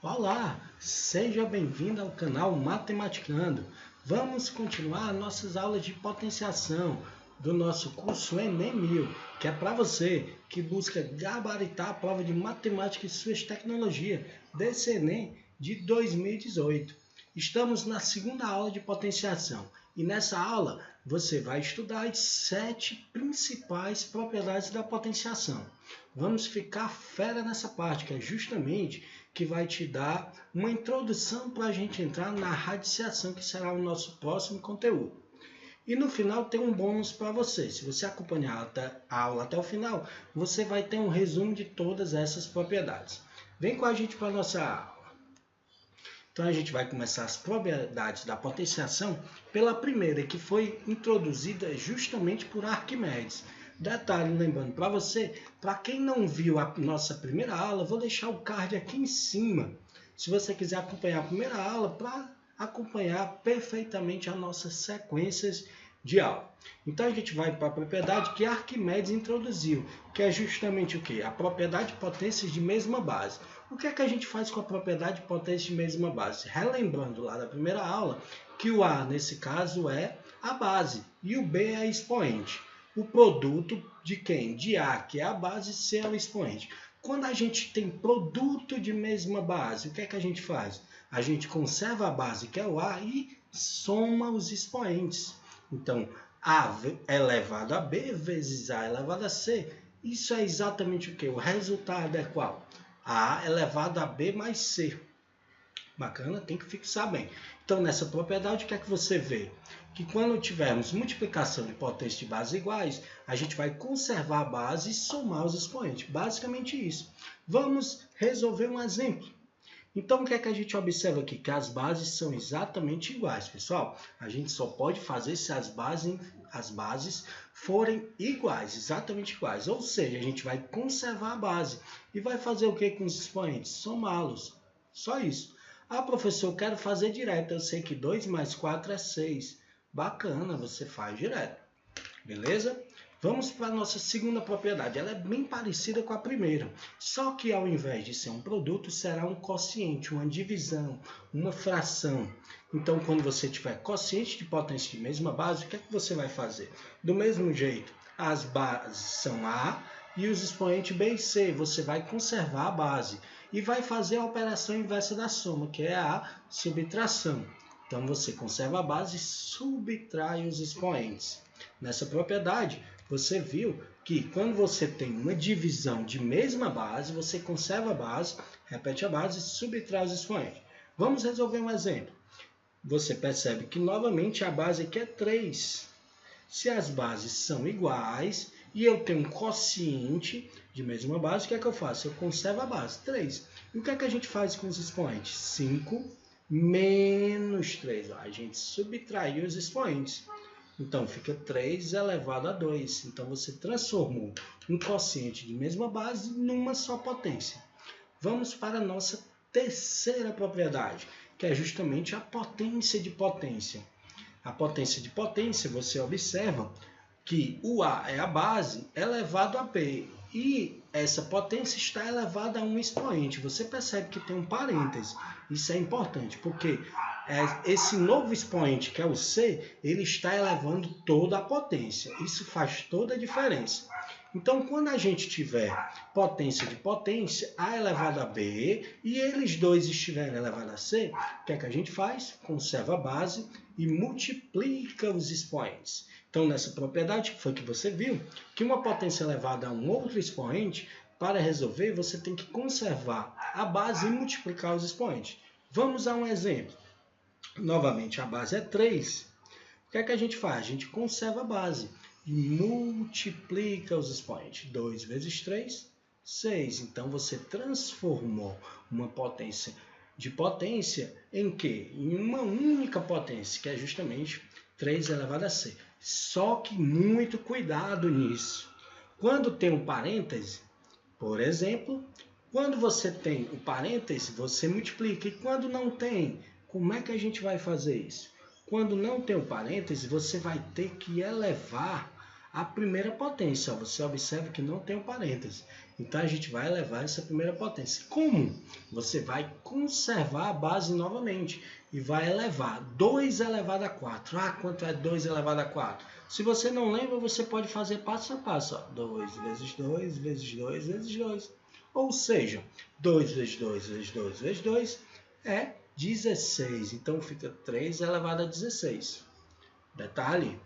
Olá, seja bem-vindo ao canal Matematicando. Vamos continuar nossas aulas de potenciação do nosso curso Enem 1000, que é para você que busca gabaritar a prova de matemática e suas tecnologias desse Enem de 2018. Estamos na segunda aula de potenciação e nessa aula você vai estudar as 7 principais propriedades da potenciação. Vamos ficar fera nessa parte, que é justamente que vai te dar uma introdução para a gente entrar na radiciação, que será o nosso próximo conteúdo. E no final tem um bônus para você. Se você acompanhar a aula até o final, você vai ter um resumo de todas essas propriedades. Vem com a gente para a nossa aula. Então a gente vai começar as propriedades da potenciação pela primeira, que foi introduzida justamente por Arquimedes. Detalhe, lembrando para você, para quem não viu a nossa primeira aula, vou deixar o card aqui em cima. Se você quiser acompanhar a primeira aula, para acompanhar perfeitamente as nossas sequências de aula. Então a gente vai para a propriedade que Arquimedes introduziu, que é justamente o quê? A propriedade de potências de mesma base. O que é que a gente faz com a propriedade de potência de mesma base? Relembrando lá da primeira aula, que o A, nesse caso, é a base e o B é a expoente. O produto de quem? De A, que é a base, C é o expoente. Quando a gente tem produto de mesma base, o que é que a gente faz? A gente conserva a base, que é o A, e soma os expoentes. Então, A elevado a B vezes A elevado a C. Isso é exatamente o que? O resultado é qual? A elevado a B mais C. Bacana, tem que fixar bem. Então, nessa propriedade, o que é que você vê? Que quando tivermos multiplicação de potências de bases iguais, a gente vai conservar a base e somar os expoentes. Basicamente isso. Vamos resolver um exemplo. Então, o que é que a gente observa aqui? Que as bases são exatamente iguais, pessoal. A gente só pode fazer se as bases forem iguais, exatamente iguais. Ou seja, a gente vai conservar a base. E vai fazer o que com os expoentes? Somá-los. Só isso. Ah, professor, eu quero fazer direto. Eu sei que 2 mais 4 é 6. Bacana, você faz direto. Beleza? Vamos para a nossa segunda propriedade. Ela é bem parecida com a primeira, só que ao invés de ser um produto, será um quociente, uma divisão, uma fração. Então, quando você tiver quociente de potência de mesma base, o que é que você vai fazer? Do mesmo jeito, as bases são A e os expoentes B e C. Você vai conservar a base e vai fazer a operação inversa da soma, que é a subtração. Então, você conserva a base e subtrai os expoentes. Nessa propriedade, você viu que quando você tem uma divisão de mesma base, você conserva a base, repete a base e subtrai os expoentes. Vamos resolver um exemplo. Você percebe que novamente a base aqui é 3. Se as bases são iguais e eu tenho um quociente de mesma base, o que é que eu faço? Eu conservo a base, 3. E o que é que a gente faz com os expoentes? 5 menos 3. A gente subtraiu os expoentes. Então, fica 3 elevado a 2. Então, você transformou um quociente de mesma base numa só potência. Vamos para a nossa terceira propriedade, que é justamente a potência de potência. A potência de potência, você observa que o A é a base elevado a B. E essa potência está elevada a um expoente. Você percebe que tem um parêntese. Isso é importante, porque esse novo expoente, que é o C, ele está elevando toda a potência. Isso faz toda a diferença. Então, quando a gente tiver potência de potência, A elevado a B, e eles dois estiverem elevados a C, o que é que a gente faz? Conserva a base e multiplica os expoentes. Então, nessa propriedade, que foi que você viu, que uma potência elevada a um outro expoente, para resolver, você tem que conservar a base e multiplicar os expoentes. Vamos a um exemplo. Novamente, a base é 3. O que é que a gente faz? A gente conserva a base e multiplica os expoentes. 2 vezes 3, 6. Então, você transformou uma potência de potência em quê? Em uma única potência, que é justamente 3 elevado a C. Só que muito cuidado nisso. Quando tem um parêntese, por exemplo, quando você tem o parêntese, você multiplica. E quando não tem, como é que a gente vai fazer isso? Quando não tem o parêntese, você vai ter que elevar a primeira potência. Ó, você observa que não tem um parêntese. Então, a gente vai elevar essa primeira potência. Como? Você vai conservar a base novamente e vai elevar 2 elevado a 4. Ah, quanto é 2 elevado a 4? Se você não lembra, você pode fazer passo a passo. Ó. 2 vezes 2 vezes 2 vezes 2. Ou seja, 2 vezes 2 vezes 2 vezes 2 é 16. Então, fica 3 elevado a 16. Detalhe.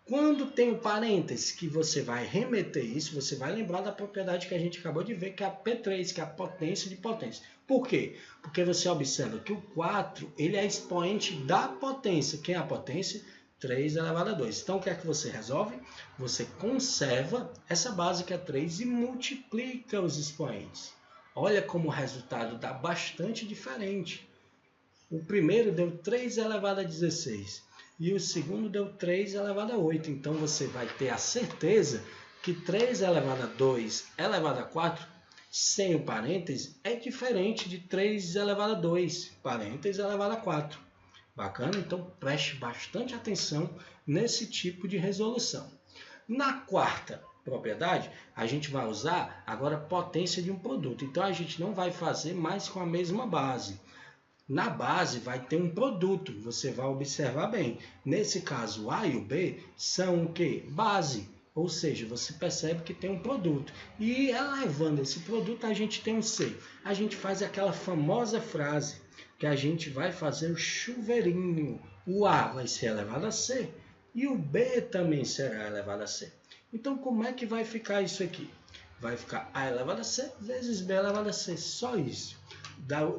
Quando tem o parênteses que você vai remeter isso, você vai lembrar da propriedade que a gente acabou de ver, que é a P3, que é a potência de potência. Por quê? Porque você observa que o 4 ele é expoente da potência. Quem é a potência? 3 elevado a 2. Então, o que é que você resolve? Você conserva essa base que é 3 e multiplica os expoentes. Olha como o resultado dá bastante diferente. O primeiro deu 3 elevado a 16. E o segundo deu 3 elevado a 8. Então, você vai ter a certeza que 3 elevado a 2 elevado a 4, sem o parêntese, é diferente de 3 elevado a 2, parêntese elevado a 4. Bacana? Então, preste bastante atenção nesse tipo de resolução. Na quarta propriedade, a gente vai usar agora a potência de um produto. Então, a gente não vai fazer mais com a mesma base. Na base vai ter um produto, você vai observar bem. Nesse caso, o A e o B são o quê? Base, ou seja, você percebe que tem um produto. E elevando esse produto, a gente tem um C. A gente faz aquela famosa frase que a gente vai fazer o chuveirinho. O A vai ser elevado a C e o B também será elevado a C. Então, como é que vai ficar isso aqui? Vai ficar A elevado a C vezes B elevado a C, só isso.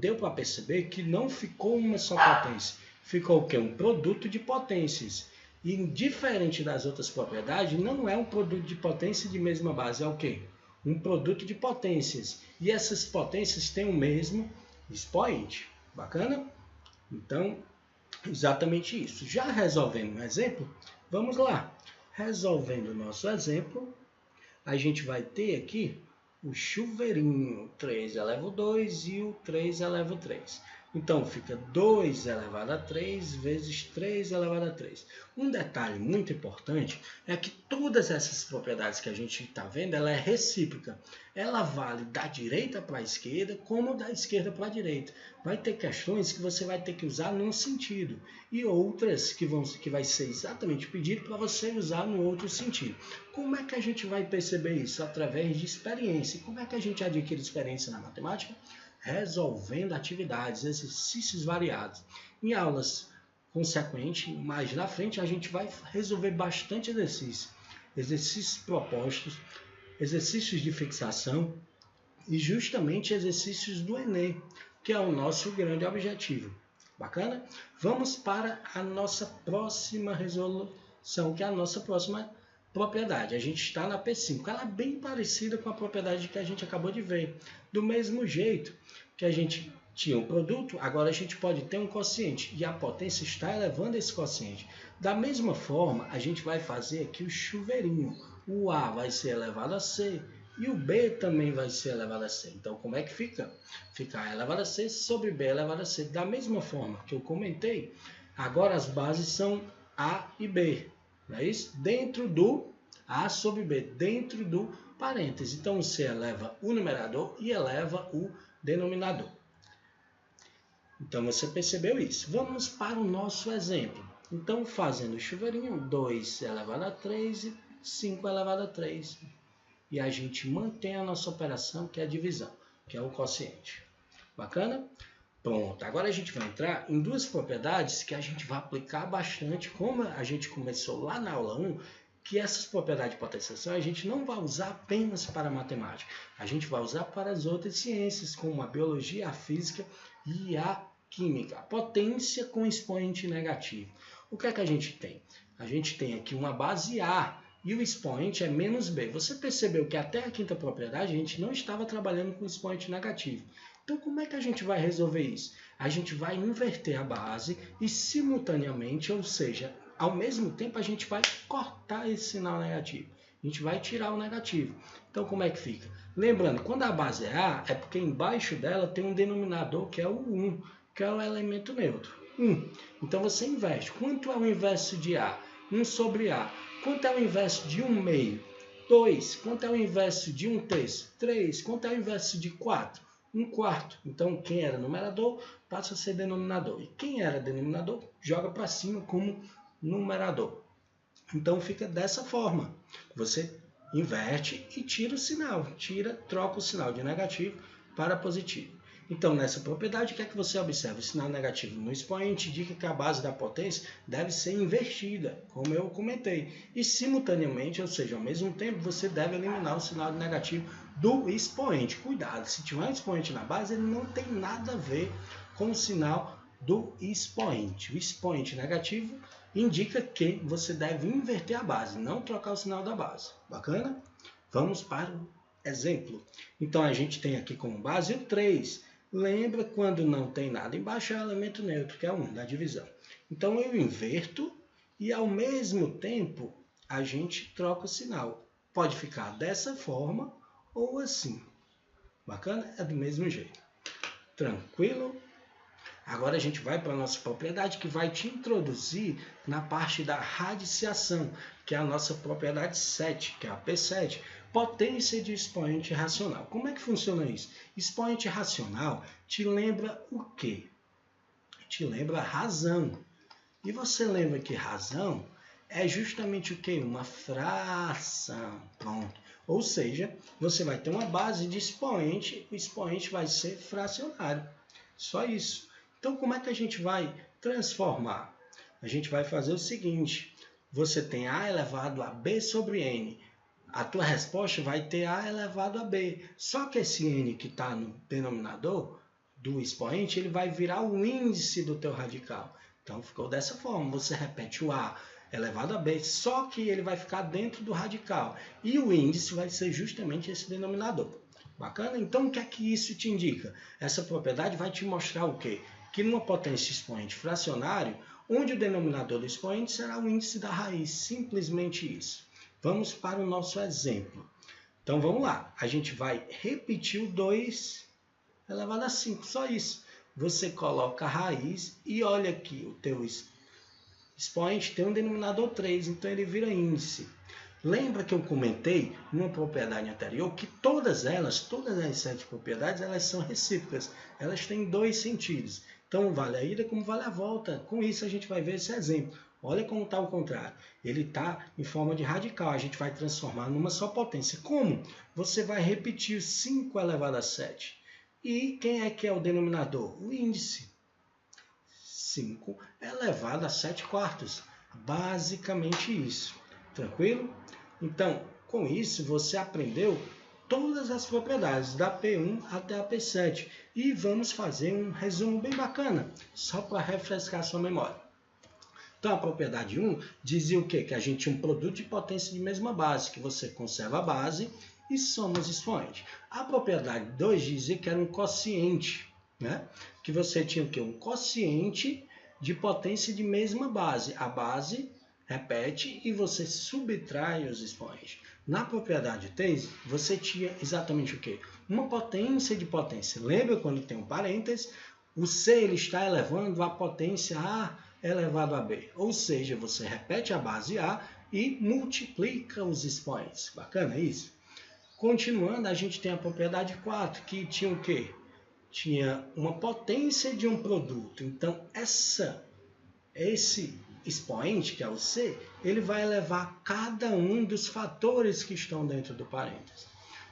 Deu para perceber que não ficou uma só potência, ficou o quê? Um produto de potências. E diferente das outras propriedades, não é um produto de potência de mesma base, é o quê? Um produto de potências. E essas potências têm o mesmo expoente. Bacana? Então, exatamente isso. Já resolvendo um exemplo, vamos lá. Resolvendo o nosso exemplo, a gente vai ter aqui o chuveirinho, 3 eleva o 2 e o 3 eleva o 3. Então, fica 2 elevado a 3 vezes 3 elevado a 3. Um detalhe muito importante é que todas essas propriedades que a gente está vendo, ela é recíproca. Ela vale da direita para a esquerda, como da esquerda para a direita. Vai ter questões que você vai ter que usar num sentido e outras que vai ser exatamente pedido para você usar no outro sentido. Como é que a gente vai perceber isso? Através de experiência. Como é que a gente adquire experiência na matemática? Resolvendo atividades, exercícios variados. Em aulas consequentes, mais na frente, a gente vai resolver bastante exercícios. Exercícios propostos, exercícios de fixação e justamente exercícios do Enem, que é o nosso grande objetivo. Bacana? Vamos para a nossa próxima resolução, que é a nossa próxima propriedade. A gente está na P5. Ela é bem parecida com a propriedade que a gente acabou de ver. Do mesmo jeito que a gente tinha um produto, agora a gente pode ter um quociente. E a potência está elevando esse quociente. Da mesma forma, a gente vai fazer aqui o chuveirinho. O A vai ser elevado a C e o B também vai ser elevado a C. Então, como é que fica? Fica A elevado a C sobre B elevado a C. Da mesma forma que eu comentei, agora as bases são A e B. Não é isso? Dentro do A sobre B, dentro do parêntese. Então, C eleva o numerador e eleva o denominador. Então, você percebeu isso. Vamos para o nosso exemplo. Então, fazendo o chuveirinho, 2 elevado a 3 e 5 elevado a 3. E a gente mantém a nossa operação, que é a divisão, que é o quociente. Bacana? Pronto, agora a gente vai entrar em duas propriedades que a gente vai aplicar bastante, como a gente começou lá na aula 1, que essas propriedades de potenciação a gente não vai usar apenas para a matemática, a gente vai usar para as outras ciências, como a biologia, a física e a química. A potência com expoente negativo. O que é que a gente tem? A gente tem aqui uma base A e o expoente é menos B. Você percebeu que até a quinta propriedade a gente não estava trabalhando com expoente negativo. Então, como é que a gente vai resolver isso? A gente vai inverter a base e simultaneamente, ou seja, ao mesmo tempo a gente vai cortar esse sinal negativo. A gente vai tirar o negativo. Então, como é que fica? Lembrando, quando a base é A, é porque embaixo dela tem um denominador que é o 1, que é o elemento neutro. 1. Então, você inverte. Quanto é o inverso de A? 1 sobre A. Quanto é o inverso de 1 meio? 2. Quanto é o inverso de 1 terço? 3. Quanto é o inverso de 4? 1 quarto. Então, quem era numerador passa a ser denominador. E quem era denominador joga para cima como numerador. Então, fica dessa forma. Você inverte e tira o sinal. Troca o sinal de negativo para positivo. Então, nessa propriedade, o que é que você observa? O sinal negativo no expoente indica que a base da potência deve ser invertida, como eu comentei. E, simultaneamente, ou seja, ao mesmo tempo, você deve eliminar o sinal negativo do expoente. Cuidado, se tiver um expoente na base, ele não tem nada a ver com o sinal do expoente. O expoente negativo indica que você deve inverter a base, não trocar o sinal da base. Bacana? Vamos para o exemplo. Então, a gente tem aqui como base o 3. Lembra, quando não tem nada embaixo, é o elemento neutro, que é 1, da divisão. Então, eu inverto e, ao mesmo tempo, a gente troca o sinal. Pode ficar dessa forma ou assim. Bacana? É do mesmo jeito. Tranquilo? Agora a gente vai para a nossa propriedade, que vai te introduzir na parte da radiciação, que é a nossa propriedade 7, que é a P7. Potência de expoente racional. Como é que funciona isso? Expoente racional te lembra o quê? Te lembra a razão. E você lembra que razão é justamente o quê? Uma fração. Pronto. Ou seja, você vai ter uma base de expoente, o expoente vai ser fracionário. Só isso. Então, como é que a gente vai transformar? A gente vai fazer o seguinte. Você tem A elevado a B sobre N. A tua resposta vai ter A elevado a B. Só que esse N que está no denominador do expoente, ele vai virar o índice do teu radical. Então, ficou dessa forma. Você repete o A elevado a B, só que ele vai ficar dentro do radical. E o índice vai ser justamente esse denominador. Bacana? Então, o que é que isso te indica? Essa propriedade vai te mostrar o quê? Que numa potência expoente fracionário, onde o denominador do expoente será o índice da raiz. Simplesmente isso. Vamos para o nosso exemplo. Então, vamos lá. A gente vai repetir o 2 elevado a 5, só isso. Você coloca a raiz e olha aqui, o teu expoente tem um denominador 3, então ele vira índice. Lembra que eu comentei numa propriedade anterior que todas as 7 propriedades, elas são recíprocas. Elas têm 2 sentidos. Então, vale a ida como vale a volta. Com isso, a gente vai ver esse exemplo. Olha como está o contrário. Ele está em forma de radical. A gente vai transformar numa só potência. Como? Você vai repetir 5 elevado a 7. E quem é que é o denominador? O índice. 5 elevado a 7 quartos. Basicamente isso. Tranquilo? Então, com isso, você aprendeu todas as propriedades da P1 até a P7. E vamos fazer um resumo bem bacana, só para refrescar sua memória. Então, a propriedade 1 dizia o quê? Que a gente tinha um produto de potência de mesma base, que você conserva a base e soma os expoentes. A propriedade 2 dizia que era um quociente, né? Que você tinha o quê? Um quociente de potência de mesma base. A base repete e você subtrai os expoentes. Na propriedade 3, você tinha exatamente o quê? Uma potência de potência. Lembra quando tem um parênteses? O C ele está elevando a potência A elevado a B. Ou seja, você repete a base A e multiplica os expoentes. Bacana isso? Continuando, a gente tem a propriedade 4, que tinha o quê? Tinha uma potência de um produto. Então, esse expoente, que é o C, ele vai elevar cada um dos fatores que estão dentro do parênteses.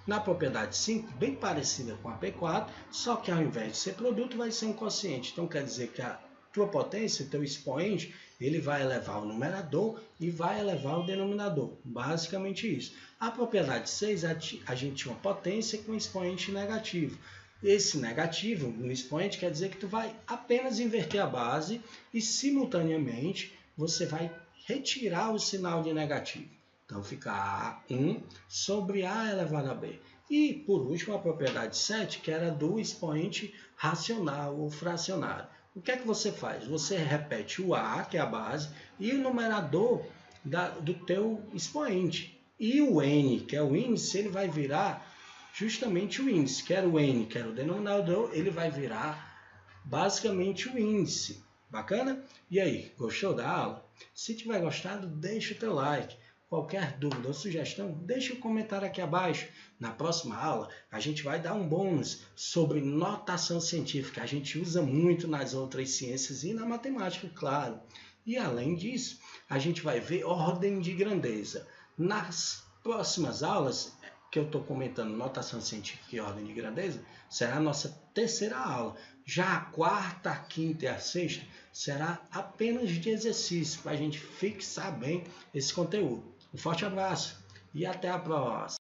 Na propriedade 5, bem parecida com a P4, só que ao invés de ser produto, vai ser um quociente. Então, quer dizer que a tua potência, o teu expoente, ele vai elevar o numerador e vai elevar o denominador. Basicamente isso. A propriedade 6, a gente tinha uma potência com expoente negativo. Esse negativo no expoente quer dizer que tu vai apenas inverter a base e, simultaneamente, você vai retirar o sinal de negativo. Então, fica A1 sobre A elevado a B. E, por último, a propriedade 7, que era do expoente racional ou fracionário. O que é que você faz? Você repete o A, que é a base, e o numerador do teu expoente. E o N, que é o índice, ele vai virar justamente o índice. Quer o N, quer o denominador, ele vai virar basicamente o índice. Bacana? E aí, gostou da aula? Se tiver gostado, deixa o teu like. Qualquer dúvida ou sugestão, deixe um comentário aqui abaixo. Na próxima aula, a gente vai dar um bônus sobre notação científica. A gente usa muito nas outras ciências e na matemática, claro. E além disso, a gente vai ver ordem de grandeza. Nas próximas aulas, que eu estou comentando notação científica e ordem de grandeza, será a nossa terceira aula. Já a quarta, a quinta e a sexta será apenas de exercício, para a gente fixar bem esse conteúdo. Um forte abraço e até a próxima!